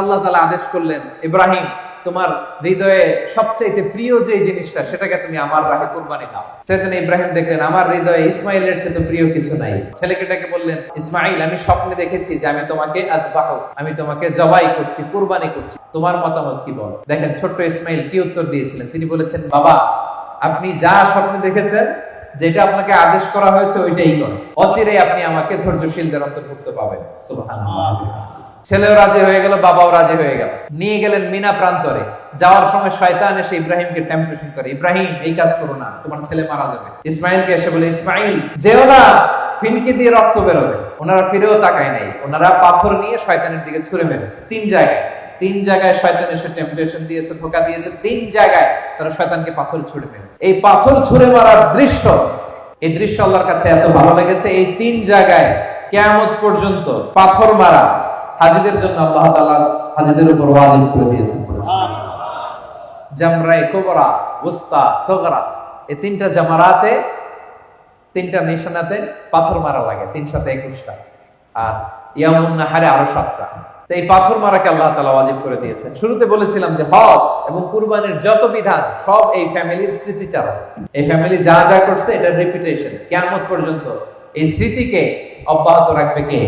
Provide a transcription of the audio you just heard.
আল্লাহ তাআলা আদেশ করলেন, ইব্রাহিম তোমার হৃদয়ে সবচাইতে প্রিয় যে জিনিসটা সেটাকে তুমি আমার রাহে কুরবানি দাও। সেদিন ইব্রাহিম দেখলেন আমার হৃদয়ে ইসমাইলের চেয়ে তো প্রিয় কিছু নাই। ছেলেকে ডেকে বললেন, ইসমাইল আমি স্বপ্নে দেখেছি যে আমি তোমাকে আযবাহু, আমি তোমাকে জবাই করছি, কুরবানি করছি, তোমার মতামত কি বলো? দেখেন ছোট্ট ইসমাইল কি উত্তর দিয়েছিলেন। তিনি বলেছেন, বাবা আপনি যা স্বপ্নে দেখেছেন, যেটা আপনাকে আদেশ করা হয়েছে ওইটাই করেন, অচিরেই আপনি আমাকে ধৈর্যশীলদের অন্তর্ভুক্ত পাবেন। সুবহানাল্লাহ। ছেলেও রাজি হয়ে গেল, বাবাও রাজি হয়ে গেল। নিয়ে গেলেন মিনা প্রান্তরে। যাওয়ার সময় শয়তান এসে ইব্রাহিমকে টেম্পটেশন করে, ইব্রাহিম এই কাজ করো না, তোমার ছেলে মারা যাবে। ইসমাইলকে এসে বলে, ইসমাইল যেও না, ফিনকি দিয়ে রক্ত বেরোবে। ওনারা ফিরেও তাকায় নাই, ওনারা পাথর নিয়ে শয়তানের দিকে ছুঁড়ে মেরেছে। তিন জায়গায় শয়তান এসে টেম্পটেশন দিয়েছে, ধোঁকা দিয়েছে। 3 জায়গায় তারা শয়তানকে পাথর ছুঁড়ে মেরেছে। এই পাথর ছুঁড়ে মারার দৃশ্য, এই দৃশ্য আল্লাহর কাছে এত ভালো লেগেছে, এই 3 জায়গায় কিয়ামত পর্যন্ত পাথর মারা হাজীদের জন্য আল্লাহ তাআলা হাজীদের উপর ওয়াজিব করে দিয়েছেন। জামরায়ে কুবরা, উসতা, সুগরা, এই 3টা জামারাতে, 3টা নিশানাতে পাথর মারা লাগে। 3 সাথে 21টা, আর ইয়ামুন নাহারে আরো 7টা। তো এই পাথর মারাকে আল্লাহ তাআলা ওয়াজিব করে দিয়েছেন। শুরুতে বলেছিলাম যে হজ এবং কুরবানির যত বিধান সব এই ফ্যামিলির স্মৃতিচারণ। এই ফ্যামিলি যা যা করছে এটার রিপিটেশন কিয়ামত পর্যন্ত। এই স্মৃতিকে অব্যাহত রাখবে কে?